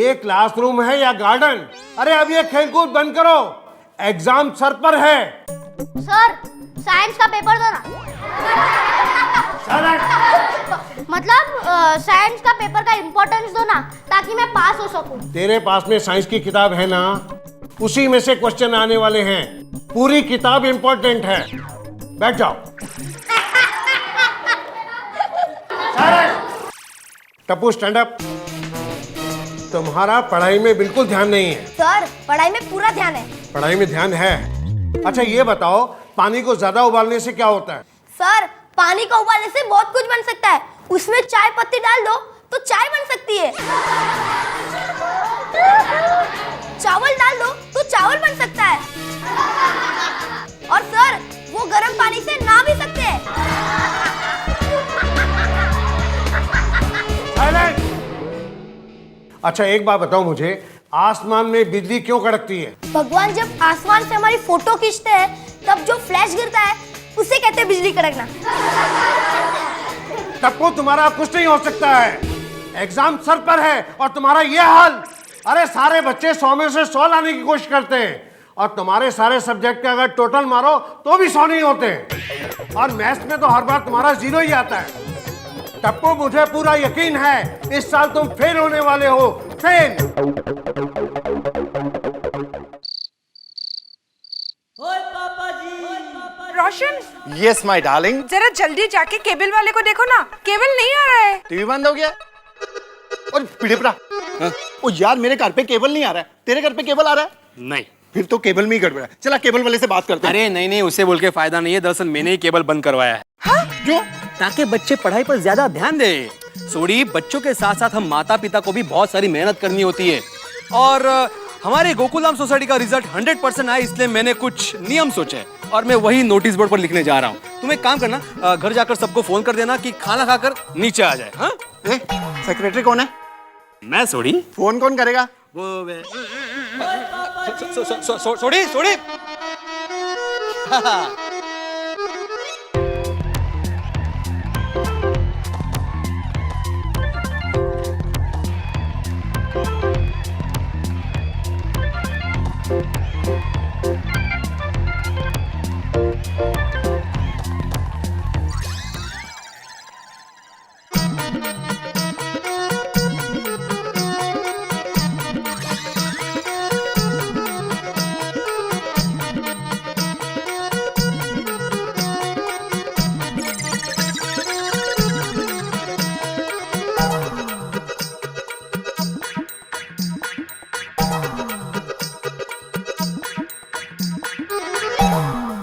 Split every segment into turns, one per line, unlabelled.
ये क्लासरूम है या गार्डन? अरे अब ये खेलकूद बंद करो, एग्जाम सर पर है।
सर साइंस का पेपर दो ना। मतलब साइंस का पेपर का इम्पोर्टेंस दो ना, ताकि मैं पास हो सकूं।
तेरे पास में साइंस की किताब है ना, उसी में से क्वेश्चन आने वाले हैं। पूरी किताब इंपॉर्टेंट है। बैठ जाओ। Tappu stand up. तुम्हारा पढ़ाई में बिल्कुल ध्यान नहीं है।
सर पढ़ाई में पूरा ध्यान है।
पढ़ाई में ध्यान है? अच्छा ये बताओ, पानी को ज्यादा उबालने से क्या होता है?
सर पानी को उबालने से बहुत कुछ बन सकता है। उसमें चाय पत्ती डाल दो तो चाय बन सकती है। चावल डाल दो तो चावल बन सकता है। और सर वो गर्म पानी से नहा भी सकते हैं।
साइलेंट। अच्छा एक बात बताओ मुझे, आसमान में बिजली क्यों कड़कती है?
भगवान जब आसमान से हमारी फोटो खींचते हैं तब जो फ्लैश गिरता है उसे कहते हैं बिजली कड़कना।
टप्पू तुम्हारा कुछ नहीं हो सकता है, एग्जाम सर पर है और तुम्हारा ये हाल। अरे सारे बच्चे 100 में से 100 लाने की कोशिश करते हैं और तुम्हारे सारे सब्जेक्ट का अगर टोटल मारो तो भी 100 नहीं होते, और मैथ्स में तो हर बार तुम्हारा 0 ही आता है। टप्पू मुझे पूरा यकीन है इस साल तुम फेल होने वाले हो, fail.
Roshan,
yes my darling.
जरा जल्दी जाके केबल वाले को देखो ना, केबल नहीं आ रहा है।
टीवी बंद हो गया। और पिड़ेपड़ा, ओ यार मेरे घर पे केबल नहीं आ रहा है, तेरे घर पे केबल आ रहा है?
नहीं।
फिर तो केबल में ही गड़बड़ है। चला केबल वाले से बात करते हैं।
अरे नहीं, उसे बोल के फायदा नहीं है, दरअसल मैंने ही केबल बंद करवाया है।
हाँ?
क्यों?
ताकि बच्चे पढ़ाई पर ज्यादा ध्यान दे। सोडी, बच्चों के साथ साथ हम माता पिता को भी बहुत सारी मेहनत करनी होती है। और हमारे गोकुलधाम सोसाइटी का रिजल्ट 100% आया, इसलिए मैंने कुछ नियम सोचे और मैं वही नोटिस बोर्ड पर लिखने जा रहा हूँ। तुम एक काम करना, घर जाकर सबको फोन कर देना कि खाना खाकर नीचे आ जाए। हाँ?
सेक्रेटरी कौन है?
मैं सोडी।
फोन कौन करेगा?
वो सोडी सोडी।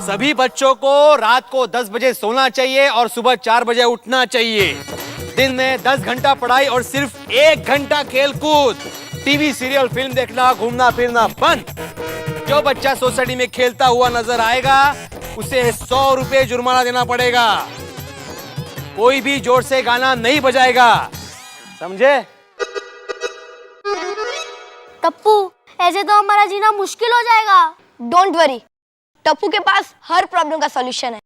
सभी बच्चों को रात को 10 बजे सोना चाहिए और सुबह 4 बजे उठना चाहिए। दिन में 10 घंटा पढ़ाई और सिर्फ 1 घंटा खेलकूद। टीवी सीरियल फिल्म देखना, घूमना फिरना बंद। जो बच्चा सोसाइटी में खेलता हुआ नजर आएगा उसे 100 रुपए जुर्माना देना पड़ेगा। कोई भी जोर से गाना नहीं बजाएगा, समझे?
टप्पू ऐसे तो हमारा जीना मुश्किल हो जाएगा। डोंट वरी, टप्पू के पास हर प्रॉब्लम का सॉल्यूशन है।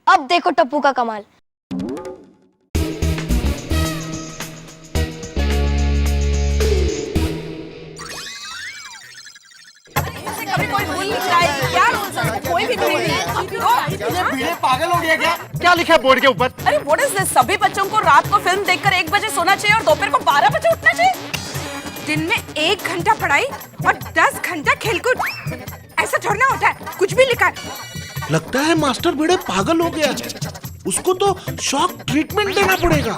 अब देखो टप्पू का कमाल।
कभी कोई भूल नहीं रहा है, क्या बोल सकते? कोई भी भूल नहीं।
पागल हो गया क्या? क्या लिखा है बोर्ड के ऊपर?
अरे व्हाट इज दिस? सभी बच्चों को रात को फिल्म देखकर 1 बजे सोना चाहिए और दोपहर को 12 बजे उठना चाहिए। दिन में 1 घंटा पढ़ाई और 10 घंटा खेलकूद। ऐसा थोड़ा होता है, कुछ भी लिखा है।
लगता है मास्टर भिड़े पागल हो गया है, उसको तो शॉक ट्रीटमेंट देना पड़ेगा।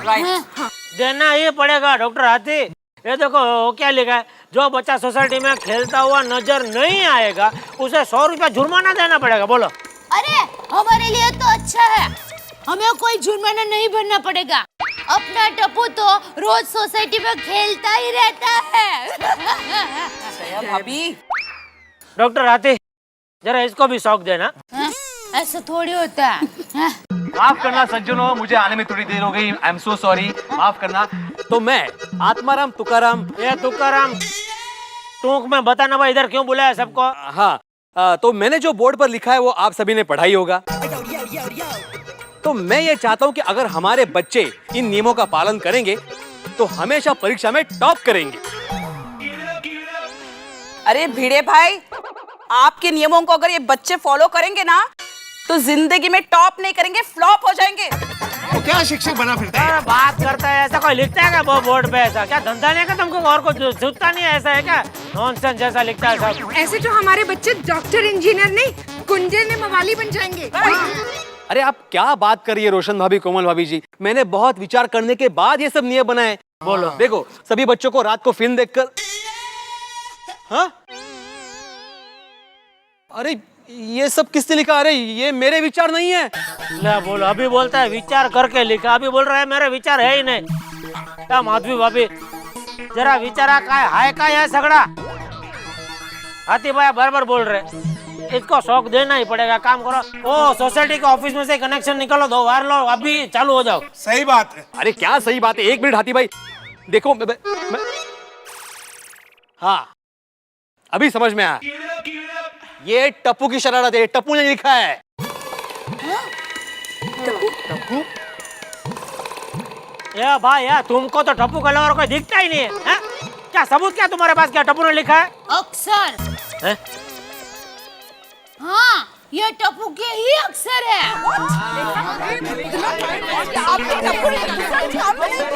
देना ही पड़ेगा डॉक्टर हाथी। ये देखो क्या लिखा है, जो बच्चा सोसाइटी में खेलता हुआ नजर नहीं आएगा उसे 100 रुपया जुर्माना देना पड़ेगा। बोलो।
अरे हमारे लिए तो अच्छा है, हमें कोई जुर्माना नहीं भरना पड़ेगा। अपना टप्पू तो रोज सोसाइटी में खेलता ही रहता है।
भाभी,
डॉक्टर हाथी जरा इसको भी शौक देना।
ऐसा थोड़ी होता है।
माफ करना सज्जनों, मुझे आने में थोड़ी देर हो गई। आई एम सो सॉरी, माफ करना। तो मैं आत्माराम तुकाराम।
ये तुकाराम टूक में बताना भाई, इधर क्यों बुलाया सबको?
हाँ, तो मैंने जो बोर्ड पर लिखा है वो आप सभी ने पढ़ा ही होगा। तो मैं ये चाहता हूँ कि अगर हमारे बच्चे इन नियमों का पालन करेंगे तो हमेशा परीक्षा में टॉप करेंगे।
अरे भिड़े भाई, आपके नियमों को अगर ये बच्चे फॉलो करेंगे ना तो जिंदगी में टॉप नहीं करेंगे, फ्लॉप हो जाएंगे।
तो क्या शिक्षक बना फिरता है?
अरे बात करता है ऐसा, कोई लिखता है क्या वो बोर्ड पे? ऐसा क्या धंधा नहीं है क्या तुमको? और कुछ सूझता नहीं है? ऐसा है क्या? नॉनसेंस जैसा लिखता है सब।
ऐसे तो हमारे बच्चे डॉक्टर, इंजीनियर नहीं, कुंडे में मवाली बन जाएंगे।
अरे आप क्या बात कर रही है रोशन भाभी, कोमल भाभी जी? मैंने बहुत विचार करने के बाद ये सब नियम बनाए।
बोलो।
देखो, सभी बच्चों को रात को फिल्म देखकर, हाँ? अरे ये सब किसने लिखा? अरे ये मेरे विचार नहीं है।
ले बोलो, अभी बोलता है विचार करके लिखा, अभी बोल रहा है मेरे विचार है ही नहीं। क्या माधवी भाभी, जरा विचारा काय हाय काय है सगड़ा। हाथी भाई बराबर बोल रहे, इसको शौक देना ही पड़ेगा। काम करो, ओ सोसाइटी के ऑफिस में से कनेक्शन निकालो, दो वायर लो, अभी चालू हो जाओ।
सही बात है।
अरे क्या सही बात है? एक मिनट हाथी भाई, देखो हाँ अभी समझ में आया। ये टप्पू की शरारत है, टप्पू ने लिखा है।
टप्पू? या भाई यार, तुमको तो टप्पू का अलावा कोई दिखता ही नहीं है, है? क्या सबूत क्या तुम्हारे पास? क्या टप्पू ने लिखा है?
अक्षर।
है?
हाँ, ये टप्पू के ही अक्षर है।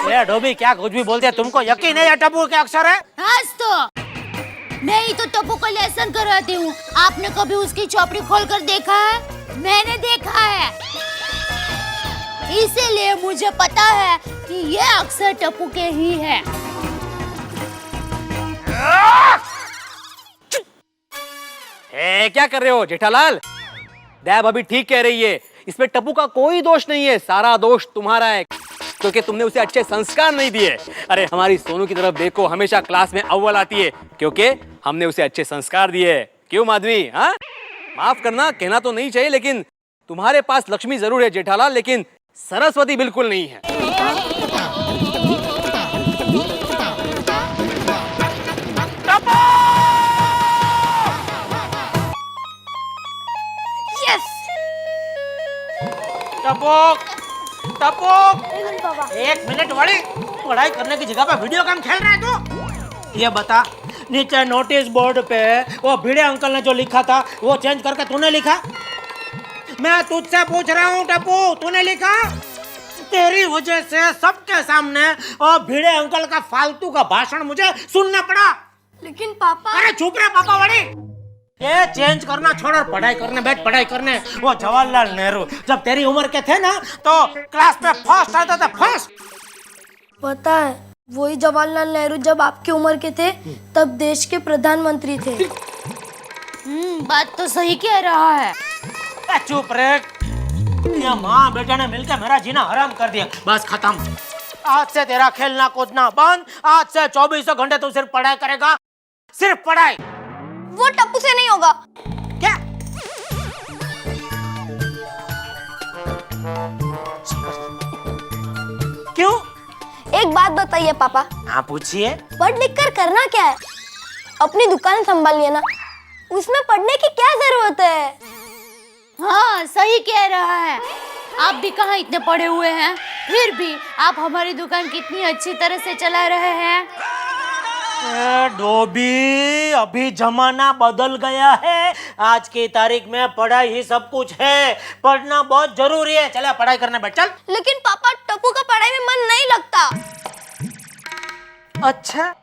ये डोबी क्या कुछ भी बोलते हैं, तुमको यकीन है ये टप्पू के अक्षर है?
आज तो मैं ही तो टप्पू को लेसन कराती हूँ। आपने कभी उसकी चौपड़ी खोलकर देखा है? मैंने देखा है, इसीलिए मुझे पता है कि ये अक्षर टप्पू के ही है।
क्या कर रहे हो जेठालाल? दैब अभी ठीक कह रही है, इसमें टप्पू का कोई दोष नहीं है, सारा दोष तुम्हारा है, क्योंकि तुमने उसे अच्छे संस्कार नहीं दिए। अरे हमारी सोनू की तरफ देखो, हमेशा क्लास में अव्वल आती है, क्योंकि हमने उसे अच्छे संस्कार दिए। क्यों माधवी? हाँ, माफ करना, कहना तो नहीं चाहिए, लेकिन तुम्हारे पास लक्ष्मी जरूर है जेठालाल, लेकिन सरस्वती बिल्कुल नहीं है।
टपोक, टपोक, एक मिनट वाली, पढ़ाई करने की जगह पे वीडियो गेम खेल रहा है तू? ये बता, नीचे नोटिस बोर्ड पे वो भिड़े अंकल ने जो लिखा था वो चेंज करके तूने लिखा? मैं तुझसे पूछ रहा हूँ टप्पू, तूने लिखा? तेरी वजह से सबके सामने वो भिड़े अंकल का फालतू का भाषण मुझे सुनना पड़ा।
लेकिन पापा।
अरे चुप रहे पापा वाली, ये चेंज करना छोड़ और पढ़ाई करने बैठ, पढ़ाई करने। वो जवाहरलाल नेहरू जब तेरी उम्र के थे ना तो क्लास में फर्स्ट आता था, फर्स्ट।
पता है, वही जवाहरलाल नेहरू जब आपकी उम्र के थे तब देश के प्रधानमंत्री थे।
बात तो सही कह रहा है।
चुप रे, ये माँ बेटा ने मिलकर मेरा जीना हराम कर दिया। बस खत्म, आज से तेरा खेलना कूदना बंद। आज से 24 घंटे तू सिर्फ पढ़ाई करेगा, सिर्फ पढ़ाई।
वो टप्पू से नहीं होगा।
क्या? क्यों?
एक बात बताइए पापा।
हाँ पूछिए।
पढ़ लिख कर करना क्या है? अपनी दुकान संभालिए ना, उसमें पढ़ने की क्या जरूरत है?
हाँ, सही कह रहा है। आप भी कहाँ इतने पढ़े हुए हैं, फिर भी आप हमारी दुकान कितनी अच्छी तरह से चला रहे हैं।
डोबी, अभी जमाना बदल गया है। आज की तारीख में पढ़ाई ही सब कुछ है, पढ़ना बहुत जरूरी है। चला पढ़ाई करने बैठ, चल।
लेकिन पापा, टप्पू का पढ़ाई में मन नहीं लगता।
अच्छा,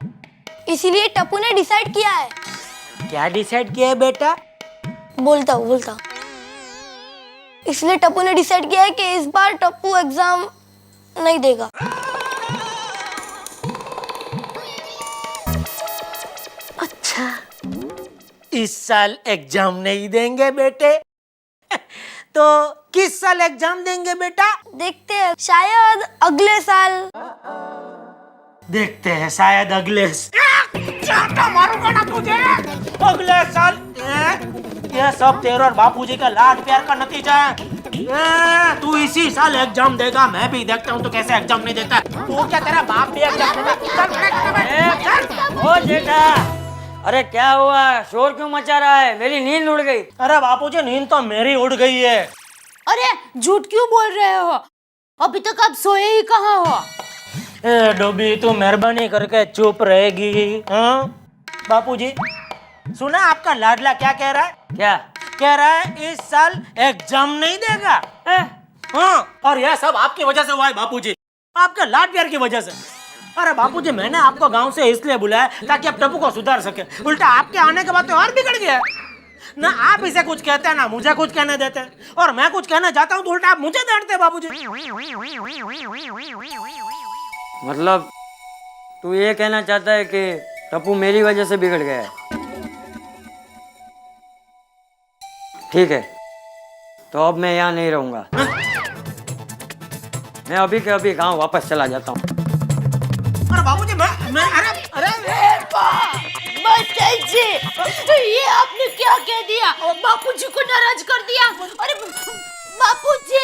इसीलिए टप्पू ने डिसाइड किया है।
क्या डिसाइड किया है बेटा?
बोलता हूँ। इसलिए टप्पू ने डिसाइड किया है कि इस बार टप्पू एग्जाम नहीं देगा।
अच्छा, इस साल एग्जाम नहीं देंगे बेटे? तो किस साल एग्जाम देंगे बेटा?
देखते हैं, शायद अगले साल।
देखते हैं, शायद अगले चाटा मारूंगा ना तुझे। अगले साल। ये सब तेरे और बापूजी का लाड प्यार का नतीजा है। तू इसी साल एग्जाम देगा, मैं भी देखता हूँ तो कैसे एग्जाम नहीं देता। तू क्या, तेरा बाप भी एग्जाम देगा?
ओ जेठा, अरे क्या हुआ, शोर क्यों मचा रहा है? मेरी नींद उड़ गई।
अरे बापूजी, नींद तो मेरी उड़ गई है।
अरे झूठ क्यों बोल रहे हो? अभी तक आप सोए ही कहाँ हो?
ए डोबी, तू मेहरबानी करके चुप रहेगी? हाँ बापूजी, सुना आपका लाडला क्या कह रहा है?
क्या?
कह रहा है इस साल एग्जाम नहीं देगा। हाँ, और यह सब आपकी वजह से हुआ है बापूजी, आपके लाड प्यार की वजह से। अरे बापूजी, मैंने आपको गांव से इसलिए बुलाया ताकि आप टप्पू को सुधार सके। उल्टा आपके आने के बाद तो और बिगड़ गया। ना आप इसे कुछ कहते हैं ना मुझे कुछ कहने देते हैं, और मैं कुछ कहना चाहता हूँ तो उल्टा आप मुझे डांटते हैं बापूजी।
मतलब तू ये कहना चाहता है कि टप्पू मेरी वजह से बिगड़ गया है? ठीक है, तो अब मैं यहाँ नहीं रहूंगा। मैं अभी के अभी गांव वापस चला जाता हूँ।
अरे बाबूजी, मैं अरे
ये आपने क्या कह दिया? बापूजी को नाराज कर दिया। अरे बापूजी,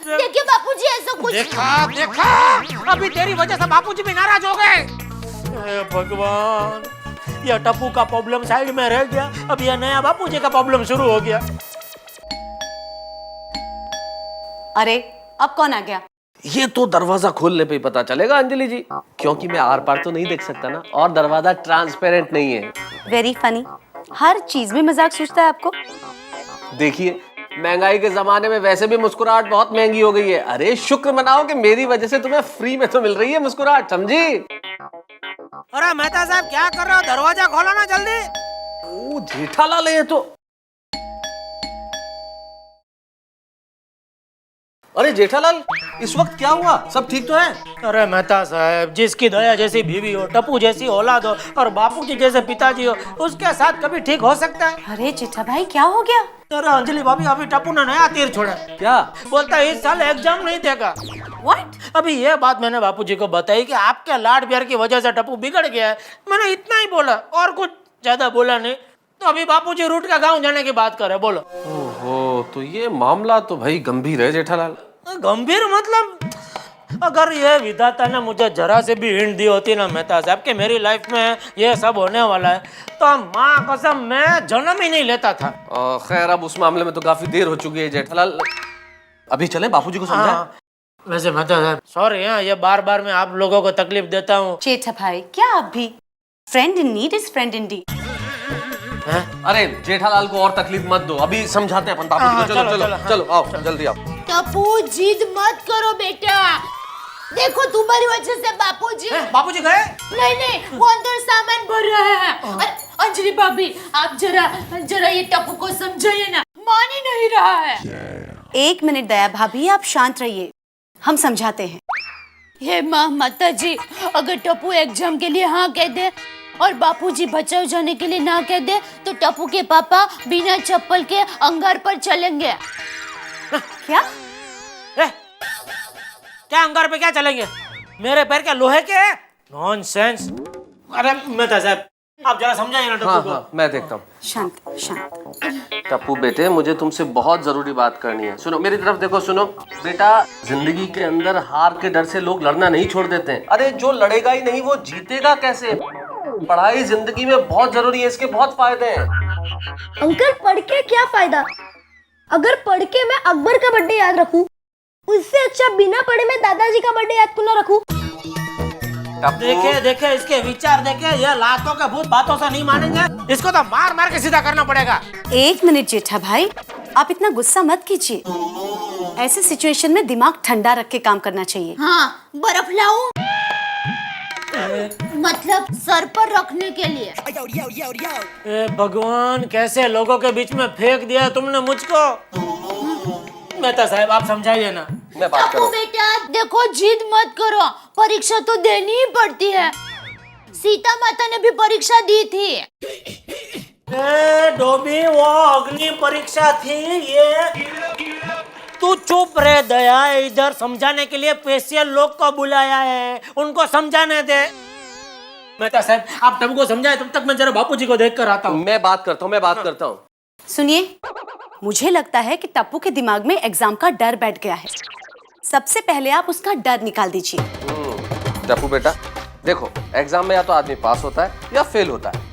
देखिए बापूजी, ऐसा कुछ
देखा अभी तेरी वजह से बापूजी भी नाराज हो गए। भगवान, यह टप्पू का प्रॉब्लम साइड में रह गया, अब यह नया बापूजी का प्रॉब्लम शुरू हो गया।
अरे अब कौन आ गया?
ये तो दरवाजा खोलने पे ही पता चलेगा अंजलि जी, क्योंकि मैं आर पार तो नहीं देख सकता ना, और दरवाजा ट्रांसपेरेंट नहीं है।
वेरी फनी, हर चीज में मजाक सूझता है आपको।
देखिए, महंगाई के जमाने में वैसे भी मुस्कुराहट बहुत महंगी हो गई है। अरे शुक्र मनाओ कि मेरी वजह से तुम्हें फ्री में तो मिल रही है मुस्कुराहट, समझी?
अरे मेहता साहब, क्या कर रहे हो? दरवाजा खोलो ना जल्दी।
ओ जेठालाल है तो। अरे जेठालाल, इस वक्त क्या हुआ? सब ठीक तो है?
अरे मेहता साहब, जिसकी दया जैसी बीवी हो, टप्पू जैसी औलाद हो और बापूजी जैसे पिताजी हो, उसके साथ कभी ठीक हो सकता है?
अरे जेठा भाई, क्या हो गया?
अरे अंजलि भाभी, अभी टप्पू ने नया तीर छोड़ा।
क्या
बोलता है इस साल एग्जाम नहीं देगा।
What?
अभी ये बात मैंने बापूजी को बताई कि आपके लाड प्यार की वजह से टप्पू बिगड़ गया है। मैंने इतना ही बोला और कुछ ज्यादा बोला नहीं। तो अभी बापूजी रूट का गांव जाने की बात कर रहे, बोलो।
ओहो, तो ये मामला तो भाई गंभीर है जेठालाल।
गंभीर मतलब, अगर ये विधाता ने मुझे जरा से भी हिंट दी होती ना मेहता साहब कि मेरी लाइफ में ये सब होने वाला है, तो माँ कसम मैं जन्म ही नहीं लेता था।
खैर, अब उस मामले में तो काफी देर हो चुकी है जेठालाल, अभी चलें बापूजी को समझाएं।
हाँ, वैसे मेहता साहब सॉरी, ये बार बार मैं आप लोगों को तकलीफ देता हूँ।
जेठा भाई, क्या आप भी? Friend in need is friend in deed.
अरे जेठालाल को और तकलीफ मत दो, अभी समझाते हैं अपन बापूजी को। चलो चलो चलो, आओ जल्दी आओ।
टप्पू, जिद मत करो बेटा। देखो तुम्हारी वजह से
बापूजी गए?
नहीं, वो अंदर सामान भर रहे हैं। अरे अंजलि भाभी, आप जरा ये टप्पू को समझाइए ना, मान ही नहीं रहा है।
एक मिनट दया भाभी, आप शांत रहिए, हम समझाते हैं।
हे माँ माता जी, अगर टप्पू एग्जाम के लिए हाँ कह दे और बापूजी बचाव जाने के लिए ना कह दे, तो टप्पू के पापा बिना चप्पल के अंगार पर चलेंगे।
क्या?
क्या अंगार पे क्या चलेंगे? मेरे पैर क्या लोहे के हैं? नॉनसेंस। अरे मेहता साहब, आप जरा समझाइए ना टप्पू को।
हाँ, मैं देखता हूँ।
शांत शांत।
टप्पू बेटे, मुझे तुमसे बहुत जरूरी बात करनी है। सुनो, मेरी तरफ देखो। सुनो बेटा, जिंदगी के अंदर हार के डर से लोग लड़ना नहीं छोड़ देते हैं। अरे जो लड़ेगा ही नहीं वो जीतेगा कैसे? पढ़ाई जिंदगी में बहुत जरूरी है, इसके बहुत फायदे हैं।
अंकल, पढ़ के क्या फायदा? अगर पढ़ के मैं अकबर का बर्थडे याद रखूं, उससे अच्छा बिना पढ़े मैं दादाजी का बर्थडे याद क्यों ना रखूं?
देखे इसके विचार देखे, ये लातों के भूत बातों से नहीं मानेंगे। इसको तो मार मार के सीधा करना पड़ेगा।
एक मिनट जेठा भाई, आप इतना गुस्सा मत कीजिए। ऐसे सिचुएशन में दिमाग ठंडा रख के काम करना चाहिए।
हाँ, बर्फ लाऊं? मतलब सर पर रखने के लिए।
ए भगवान, कैसे लोगों के बीच में फेंक दिया तुमने मुझको। मेहता साहब, आप समझाइए ना।
मैं बात
टप्पू
करूं।
बेटा, देखो जिद मत करो, परीक्षा तो देनी ही पड़ती है। सीता माता ने भी परीक्षा दी थी।
ए डोबी, वो अग्नि परीक्षा थी ये। तू चुप रहे दया, इधर समझाने के लिए स्पेशल लोग को बुलाया है, उनको समझाने दे। मेहता साहब, आप टप्पू को समझाए, तब तक मैं जरा बापूजी को देख कर आता हूँ।
मैं बात करता हूँ।
सुनिए, मुझे लगता है कि टप्पू के दिमाग में एग्जाम का डर बैठ गया है। सबसे पहले आप उसका डर निकाल दीजिए।
टप्पू बेटा, देखो, एग्जाम में या तो आदमी पास होता है या फेल होता है।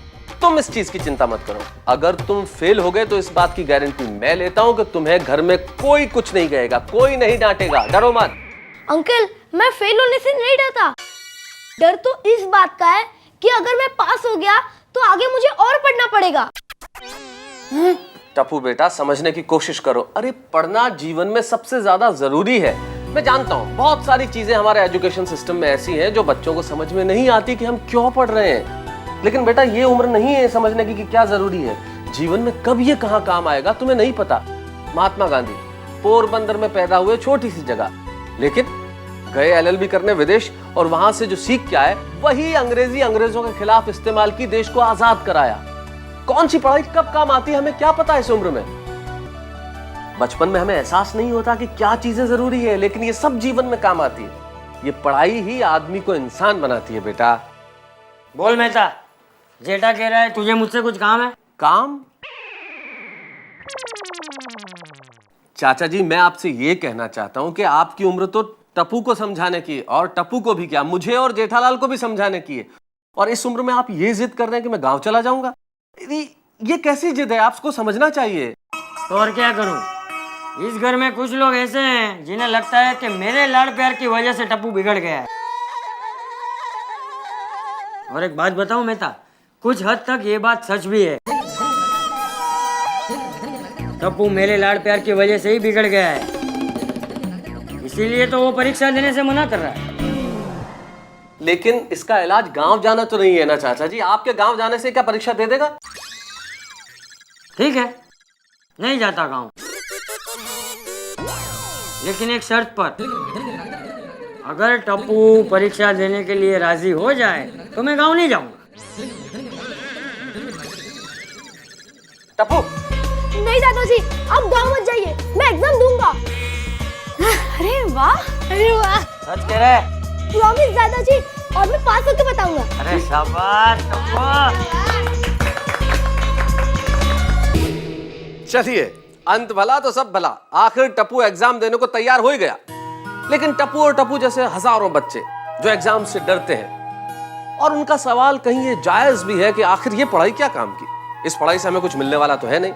तुम इस चीज की चिंता मत करो। अगर तुम फेल हो गए तो इस बात की गारंटी मैं लेता हूँ कि तुम्हें घर में कोई कुछ नहीं कहेगा, कोई नहीं डांटेगा। डरो मत।
अंकल, मैं फेल होने से नहीं डरता। डर तो इस बात का है कि अगर मैं पास हो गया तो आगे मुझे और पढ़ना पड़ेगा।
टप्पू बेटा समझने की कोशिश करो। अरे पढ़ना जीवन में सबसे ज्यादा जरूरी है। मैं जानता हूँ बहुत सारी चीजें हमारे एजुकेशन सिस्टम में ऐसी हैं जो बच्चों को समझ में नहीं आती कि हम क्यों पढ़ रहे हैं। लेकिन बेटा ये उम्र नहीं है समझने की कि क्या जरूरी है। जीवन में कब ये कहाँ काम आएगा तुम्हें नहीं पता। महात्मा गांधी पोरबंदर में पैदा हुए, छोटी सी जगह, लेकिन गए एलएलबी करने विदेश और वहां से जो सीख के आए वही अंग्रेजी अंग्रेजों के खिलाफ इस्तेमाल की, देश को आजाद कराया। कौन सी पढ़ाई कब काम आती है हमें क्या पता इस उम्र में। बचपन में हमें एहसास नहीं होता कि क्या चीजें जरूरी है, लेकिन ये सब जीवन में काम आती है। ये पढ़ाई ही आदमी को इंसान बनाती है बेटा।
बोल मेहता, जेठा कह रहा है तुझे मुझसे कुछ काम है।
काम? चाचा जी मैं आपसे ये कहना चाहता हूं कि आपकी उम्र तो टप्पू को समझाने की, और टप्पू को भी क्या, मुझे और जेठालाल को भी समझाने की है। और इस उम्र में आप ये जिद कर रहे हैं कि मैं गांव चला जाऊंगा। ये कैसी जिद है, आपको समझना चाहिए।
तो और क्या करूं? इस घर में कुछ लोग ऐसे हैं जिन्हें लगता है कि मेरे लाड़ प्यार की वजह से टप्पू बिगड़ गया है। और एक बात बताऊं मेहता, कुछ हद तक ये बात सच भी है। टप्पू मेरे लाड़ प्यार की वजह से ही बिगड़ गया है, इसीलिए तो वो परीक्षा देने से मना कर रहा है।
लेकिन इसका इलाज गांव जाना तो नहीं है ना चाचा जी। आपके गांव जाने से क्या परीक्षा दे देगा?
ठीक है, नहीं जाता गांव, लेकिन एक शर्त पर। अगर टप्पू परीक्षा देने के लिए राजी हो जाए तो मैं गांव नहीं जाऊंगा।
टप्पू
नहीं दादाजी, आप गांव मत जाइए, मैं एग्जाम दूंगा।
अरे वाह,
अरे वाह,
सच कह रहे हैं?
प्रॉमिस दादाजी, और मैं पास होकर बताऊंगा।
अरे शाबाश टप्पू।
चलिए, अंत भला तो सब भला, आखिर टप्पू एग्जाम देने को तैयार हो ही गया। लेकिन टप्पू और टप्पू जैसे हजारों बच्चे जो एग्जाम से डरते हैं, और उनका सवाल कहीं ये जायज भी है कि आखिर ये पढ़ाई क्या काम की, इस पढ़ाई से हमें कुछ मिलने वाला तो है नहीं।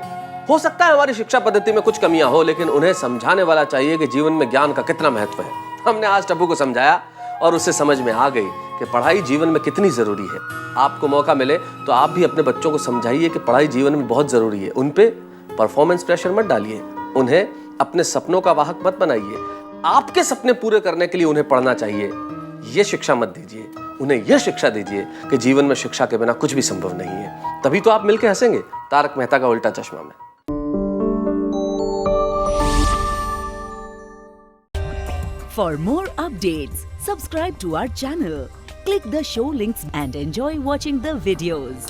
हो सकता है हमारी शिक्षा पद्धति में कुछ कमियां हो, लेकिन उन्हें समझाने वाला चाहिए कि जीवन में ज्ञान का कितना महत्व है। हमने आज टप्पू को समझाया और उसे समझ में आ गई कि पढ़ाई जीवन में कितनी जरूरी है। आपको मौका मिले तो आप भी अपने बच्चों को समझाइए कि पढ़ाई जीवन में बहुत जरूरी है। उन पे परफॉर्मेंस प्रेशर मत डालिए, उन्हें अपने सपनों का वाहक मत बनाइए। आपके सपने पूरे करने के लिए उन्हें पढ़ना चाहिए। ये शिक्षा मत दीजिए, उन्हें यह शिक्षा दीजिए कि जीवन में शिक्षा के बिना कुछ भी संभव नहीं है। तभी तो आप मिलकर हंसेंगे तारक मेहता का उल्टा चश्मा में।
For more updates, subscribe to our channel, click the show links and enjoy watching the videos.